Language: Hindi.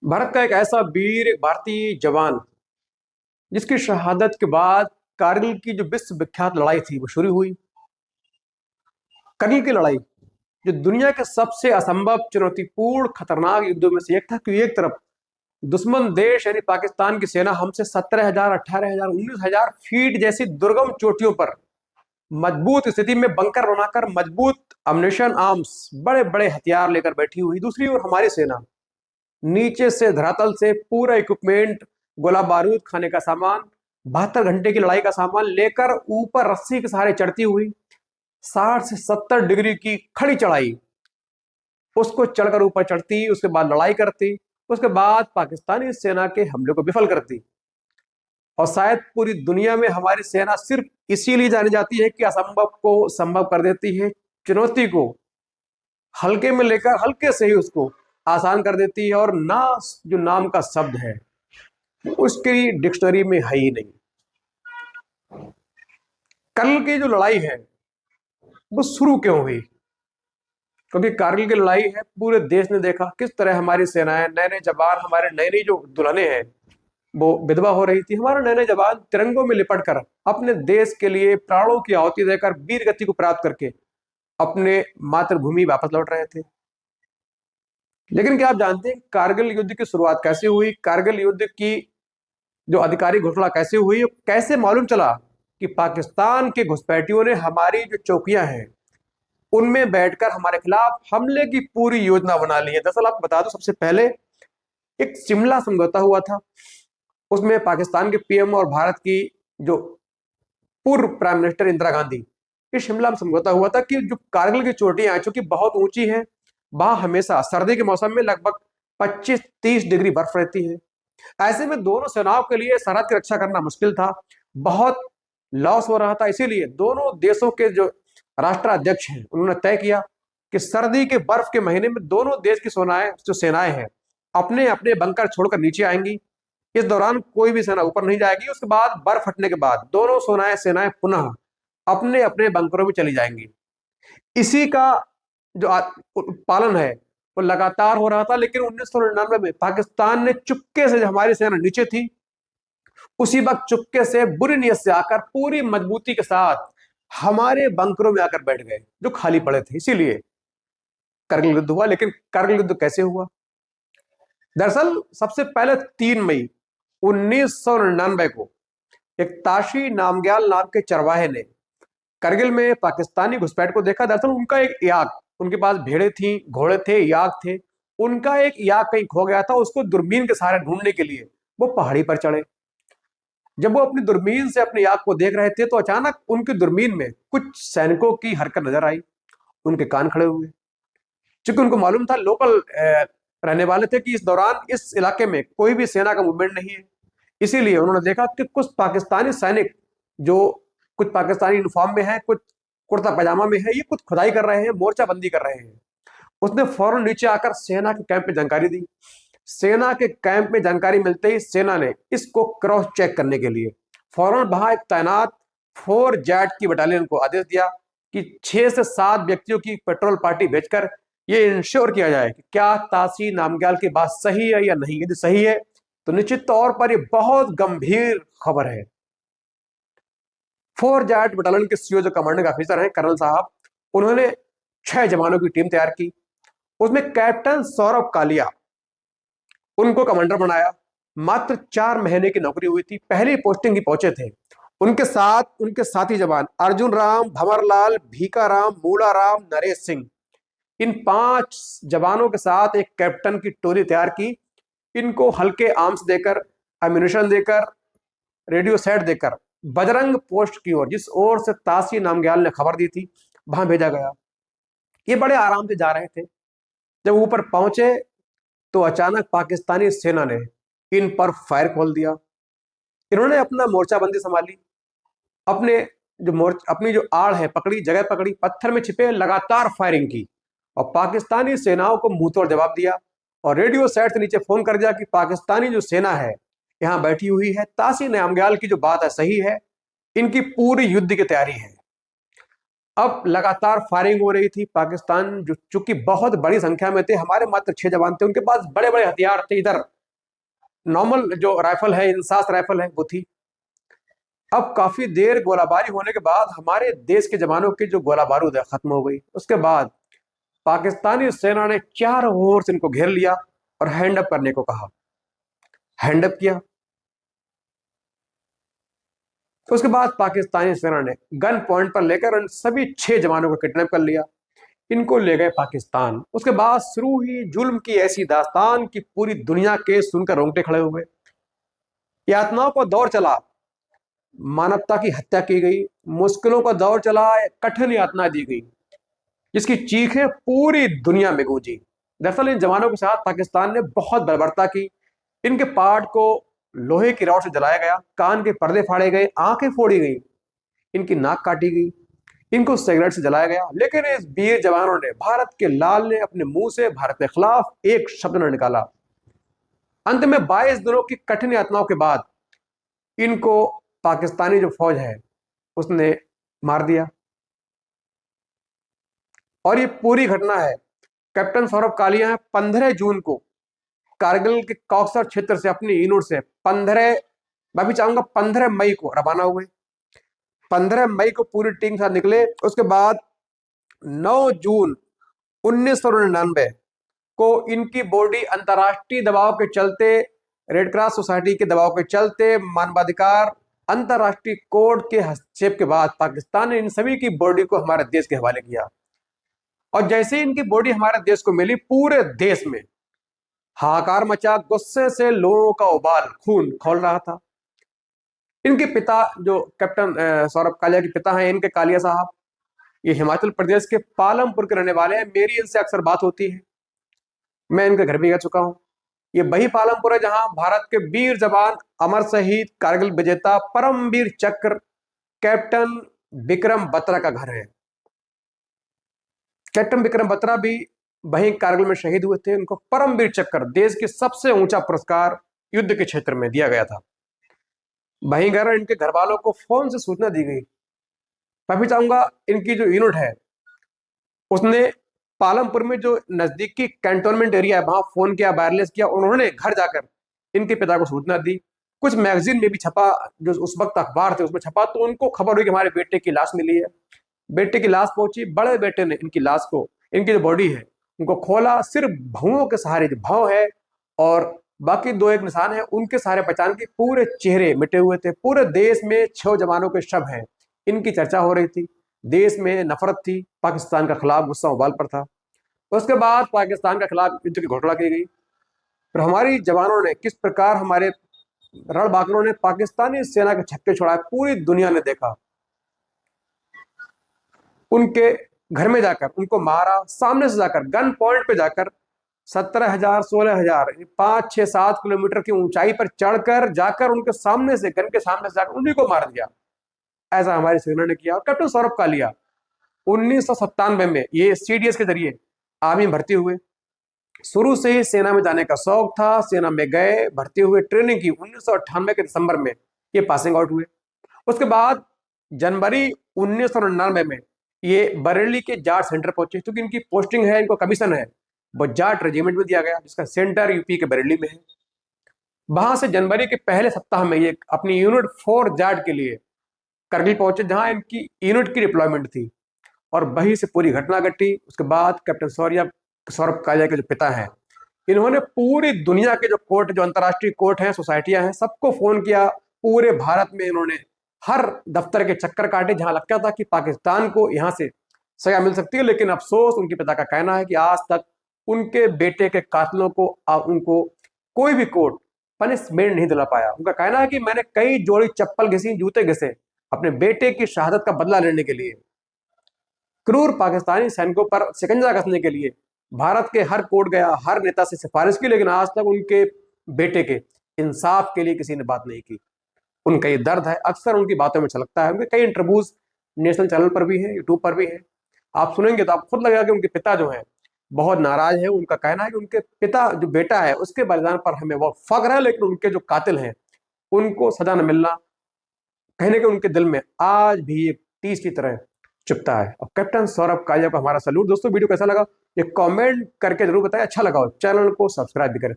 भारत का एक ऐसा वीर, एक भारतीय जवान जिसकी शहादत के बाद कारगिल की जो विश्व विख्यात लड़ाई थी वो शुरू हुई। कारगिल की लड़ाई जो दुनिया के सबसे असंभव, चुनौतीपूर्ण, खतरनाक युद्धों में से एक था, क्योंकि एक तरफ दुश्मन देश यानी पाकिस्तान की सेना हमसे 17,000, 18,000, 19,000 फीट जैसी दुर्गम चोटियों पर मजबूत स्थिति में बंकर बनाकर मजबूत अम्युनिशन आर्म्स, बड़े बड़े हथियार लेकर बैठी हुई। दूसरी ओर हमारी सेना नीचे से, धरातल से पूरा इक्विपमेंट, गोला बारूद, खाने का सामान, 72 घंटे की लड़ाई का सामान लेकर ऊपर रस्सी के सहारे चढ़ती हुई 60 से 70 डिग्री की खड़ी चढ़ाई, उसको चढ़कर ऊपर चढ़ती, उसके बाद लड़ाई करती, उसके बाद पाकिस्तानी सेना के हमले को विफल करती। और शायद पूरी दुनिया में हमारी सेना सिर्फ इसीलिए जानी जाती है कि असंभव को संभव कर देती है, चुनौती को हल्के में लेकर हल्के से ही उसको आसान कर देती है, और ना जो नाम का शब्द है उसकी डिक्शनरी में है ही नहीं। कल की जो लड़ाई है वो शुरू क्यों हुई? क्योंकि कारगिल की लड़ाई है, पूरे देश ने देखा किस तरह हमारी सेनाएं, नए नए जवान, हमारे नई नई जो दुल्हने हैं वो विधवा हो रही थी, हमारे नए नए जवान तिरंगों में लिपट कर अपने देश के लिए प्राणों की आहुति देकर वीर गति को प्राप्त करके अपने मातृभूमि वापस लौट रहे थे। लेकिन क्या आप जानते हैं कारगिल युद्ध की शुरुआत कैसे हुई? कारगिल युद्ध की जो आधिकारिक घोषणा कैसे हुई? कैसे मालूम चला कि पाकिस्तान के घुसपैठियों ने हमारी जो चौकियां हैं उनमें बैठकर हमारे खिलाफ हमले की पूरी योजना बना ली है? दरअसल आपको बता दो, सबसे पहले एक शिमला समझौता हुआ था। उसमें पाकिस्तान के पीएम और भारत की जो पूर्व प्राइम मिनिस्टर इंदिरा गांधी, इस शिमला में समझौता हुआ था कि जो कारगिल की चोटियां हैं चूंकि बहुत ऊंची हैं, वहां हमेशा सर्दी के मौसम में लगभग 25-30 डिग्री बर्फ रहती है। ऐसे में दोनों सेनाओं के लिए सरहद की रक्षा करना मुश्किल था, बहुत लॉस हो रहा था। इसीलिए दोनों देशों के जो राष्ट्राध्यक्ष हैं उन्होंने तय किया कि सर्दी के बर्फ के महीने में दोनों देश की सेनाएं हैं अपने अपने बंकर छोड़कर नीचे आएंगी। इस दौरान कोई भी सेना ऊपर नहीं जाएगी। उसके बाद बर्फ हटने के बाद दोनों सेनाएं पुनः अपने अपने बंकरों में चली जाएंगी। इसी का जो पालन है वो लगातार हो रहा था। लेकिन 1999 में पाकिस्तान ने चुपके से, जब हमारी सेना नीचे थी, उसी वक्त चुपके से बुरी नीयत से आकर पूरी मजबूती के साथ हमारे बंकरों में आकर बैठ गए जो खाली पड़े थे। इसीलिए करगिल युद्ध हुआ। लेकिन करगिल युद्ध कैसे हुआ? दरअसल सबसे पहले 3 मई 1999 को एक ताशी नामग्याल नाम के चरवाहे ने करगिल में पाकिस्तानी घुसपैठ को देखा। दरअसल उनका एक याक, उनके पास भेड़े थी, घोड़े थे, याक थे, उनका एक याक कहीं खो गया था। उसको दूरबीन के सहारे ढूंढने के लिए वो पहाड़ी पर चढ़े। जब वो अपनी दूरबीन से अपने याक को देख रहे थे तो अचानक उनकी दूरबीन में कुछ सैनिकों की हरकत नजर आई। उनके कान खड़े हुए, क्योंकि उनको मालूम था, लोकल रहने वाले थे, कि इस दौरान इस इलाके में कोई भी सेना का मूवमेंट नहीं है। इसीलिए उन्होंने देखा कि कुछ पाकिस्तानी सैनिक, जो कुछ पाकिस्तानी यूनिफॉर्म में है, कुछ कुर्ता पैजामा में है, ये कुछ खुदाई कर रहे हैं, मोर्चाबंदी कर रहे हैं। उसने फौरन नीचे आकर सेना के कैंप में जानकारी दी। सेना के कैंप में जानकारी मिलते ही सेना ने इसको क्रॉस चेक करने के लिए फौरन वहां एक तैनात 4 जैट की बटालियन को आदेश दिया कि 6 से 7 व्यक्तियों की पेट्रोल पार्टी भेजकर ये इंश्योर किया जाए कि क्या ताशी नामग्याल की बात सही है या नहीं। यदि सही है तो निश्चित तौर पर ये बहुत गंभीर खबर है। 4 जैट बटालियन के सीओ, जो कमांडिंग ऑफिसर हैं, कर्नल साहब, उन्होंने 6 जवानों की टीम तैयार की। उसमें कैप्टन सौरभ कालिया, उनको कमांडर बनाया। मात्र 4 महीने की नौकरी हुई थी, पहली पोस्टिंग ही पहुंचे थे। उनके साथ उनके साथी जवान अर्जुन राम, भंवरलाल, भीका राम, मूला राम, नरेश सिंह, इन 5 जवानों के साथ एक कैप्टन की टोली तैयार की। इनको हल्के आर्म्स देकर, एम्यूनिशन देकर, रेडियो सेट देकर बजरंग पोस्ट की ओर, जिस ओर से ताशी नामग्याल ने खबर दी थी, वहां भेजा गया। ये बड़े आराम से जा रहे थे। जब ऊपर पहुंचे तो अचानक पाकिस्तानी सेना ने इन पर फायर खोल दिया। इन्होंने अपना मोर्चाबंदी संभाली, अपनी जो आड़ है पकड़ी, जगह पकड़ी, पत्थर में छिपे लगातार फायरिंग की और पाकिस्तानी सेनाओं को मुंहतोड़ जवाब दिया। और रेडियो सेट से नीचे फोन कर दिया कि पाकिस्तानी जो सेना है यहां बैठी हुई है, ताशी नामग्याल की जो बात है सही है, इनकी पूरी युद्ध की तैयारी है। अब लगातार फायरिंग हो रही थी। पाकिस्तान जो चूंकि बहुत बड़ी संख्या में थे, हमारे मात्र 6 जवान थे, उनके पास बड़े बड़े हथियार थे। इधर नॉर्मल जो राइफल है, इंसास राइफल है, वो थी। अब काफी देर गोलाबारी होने के बाद हमारे देश के जवानों की जो गोला बारूद है खत्म हो गई। उसके बाद पाकिस्तानी सेना ने चारों ओर से इनको घेर लिया और हैंड अप करने को कहा। हैंड अप किया। तो उसके बाद पाकिस्तानी सेना ने गन पॉइंट पर लेकर उन सभी 6 जवानों को किडनैप कर लिया। इनको ले गए पाकिस्तान। उसके बाद शुरू हुई जुल्म की ऐसी दास्तान कि पूरी दुनिया के सुनकर रोंगटे खड़े हुए। यातनाओं का दौर चला, मानवता की हत्या की गई, मुश्किलों का दौर चला, कठिन यातना दी गई, जिसकी चीखें पूरी दुनिया में गूंजी। दरअसल इन जवानों के साथ पाकिस्तान ने बहुत बर्बरता की। इनके पार्ट को लोहे की रॉड से जलाया गया, कान के पर्दे फाड़े गए, आंखें फोड़ी गई, इनकी नाक काटी गई, इनको सिगरेट से जलाया गया। लेकिन इस वीर जवानों ने, भारत के लाल ने अपने मुंह से भारत के खिलाफ एक शब्द न निकाला। अंत में 22 दिनों की कठिन यातनाओं के बाद इनको पाकिस्तानी जो फौज है उसने मार दिया। और ये पूरी घटना है कैप्टन सौरभ कालिया है 15 जून को कारगिल के कौसर क्षेत्र से अपनी यूनिट से 15, मैं भी चाहूंगा 15 मई को रवाना हुए। 15 मई को पूरी टीम के साथ निकले। उसके बाद 9 जून 1999 को इनकी बॉडी अंतर्राष्ट्रीय दबाव के चलते, रेड क्रॉस सोसाइटी के दबाव के चलते, मानवाधिकार अंतर्राष्ट्रीय कोर्ट के हस्तक्षेप के बाद पाकिस्तान ने इन सभी की बॉडी को हमारे देश के हवाले किया। और जैसे ही इनकी बॉडी हमारे देश को मिली, पूरे देश में हाहाकार मचा, गुस्से से लोगों का उबाल खून खौल रहा था। इनके पिता जो कैप्टन सौरभ कालिया के पिता हैं, इनके कालिया साहब, ये हिमाचल प्रदेश के पालमपुर के रहने वाले हैं। मेरी इनसे अक्सर बात होती है, मैं इनके घर भी जा चुका हूं। ये वही पालमपुर है जहां भारत के वीर जवान, अमर शहीद, कारगिल विजेता, परमवीर चक्र कैप्टन विक्रम बत्रा का घर है। कैप्टन विक्रम बत्रा भी वहीं कारगिल में शहीद हुए थे। उनको परमवीर चक्र, देश के सबसे ऊंचा पुरस्कार, युद्ध के क्षेत्र में दिया गया था। वहीं घर इनके घर वालों को फोन से सूचना दी गई। मैं भी चाहूंगा इनकी जो यूनिट है उसने पालमपुर में जो नजदीकी कैंटोनमेंट एरिया है वहां फोन किया, वायरलेस किया। उन्होंने घर जाकर इनके पिता को सूचना दी। कुछ मैगजीन में भी छपा, जो उस वक्त अखबार थे उसमें छपा, तो उनको खबर हुई कि हमारे बेटे की लाश मिली है। बेटे की लाश पहुंची। बड़े बेटे ने इनकी लाश को, इनकी जो बॉडी है उनको खोला। सिर्फ भवों के सहारे, जो भाव है और बाकी 2 एक निशान है, उनके सहारे पहचान के पूरे चेहरे मिटे हुए थे। पूरे देश में 6 जवानों के शव हैं, इनकी चर्चा हो रही थी। देश में नफरत थी, पाकिस्तान का खिलाफ गुस्सा उबाल पर था। उसके बाद पाकिस्तान के खिलाफ युद्ध की घोषणा की गई। फिर हमारी जवानों ने किस प्रकार, हमारे रणबांकुरों ने पाकिस्तानी सेना के छक्के छुड़ाए, पूरी दुनिया ने देखा। उनके घर में जाकर उनको मारा, सामने से जाकर गन पॉइंट पे जाकर 17,000, 16,000, 5, 6, 7 किलोमीटर की ऊंचाई पर चढ़कर जाकर उनके सामने से, गन के सामने से जाकर उन्हीं को मार दिया। ऐसा हमारी सेना ने किया। और कैप्टन सौरभ कालिया 1997 में ये सीडीएस के जरिए आर्मी भर्ती हुए। शुरू से ही सेना में जाने का शौक था, सेना में गए, भर्ती हुए, ट्रेनिंग की। 1998 के दिसंबर में ये पासिंग आउट हुए। उसके बाद जनवरी 1999 में ये बरेली के जाट सेंटर पहुंचे, क्योंकि इनकी पोस्टिंग है, इनको कमीशन है, वो जाट रेजिमेंट में दिया गया, जिसका सेंटर यूपी के बरेली में है। वहां से जनवरी के पहले सप्ताह में ये अपनी यूनिट 4 जाट के लिए करगिल पहुंचे, जहां इनकी यूनिट की डिप्लॉयमेंट थी। और वहीं से पूरी घटना घटी। उसके बाद कैप्टन सौरभ कालिया के जो पिता हैं, इन्होंने पूरी दुनिया के जो कोर्ट, जो अंतर्राष्ट्रीय कोर्ट हैं, सोसाइटियां हैं, सबको फोन किया। पूरे भारत में इन्होंने हर दफ्तर के चक्कर काटे जहां लगता था कि पाकिस्तान को यहां से सजा मिल सकती है। लेकिन अफसोस, उनके पिता का कहना है कि आज तक उनके बेटे के कातिलों को उनको कोई भी कोर्ट पनिशमेंट नहीं दिला पाया। उनका कहना है कि मैंने कई जोड़ी चप्पल घिसी, जूते घिसे अपने बेटे की शहादत का बदला लेने के लिए। क्रूर पाकिस्तानी सैनिकों पर शिकंजा कसने के लिए भारत के हर कोर्ट गया, हर नेता से सिफारिश की, लेकिन आज तक उनके बेटे के इंसाफ के लिए किसी ने बात नहीं की। उनका ये दर्द है, अक्सर उनकी बातों में छलकता है। उनके कई इंटरव्यूज नेशनल चैनल पर भी है, यूट्यूब पर भी है। आप सुनेंगे तो आप खुद लगेगा कि उनके पिता जो है बहुत नाराज है। उनका कहना है कि उनके पिता, जो बेटा है, उसके बलिदान पर हमें बहुत फख्र है, लेकिन उनके जो कातिल हैं उनको सजा न मिलना कहने के उनके दिल में आज भी एक टीस की तरह चुपता है। अब कैप्टन सौरभ कालिया को हमारा सैल्यूट। दोस्तों वीडियो कैसा लगा ये कमेंट करके जरूर बताएं। अच्छा लगा हो चैनल को सब्सक्राइब भी करें।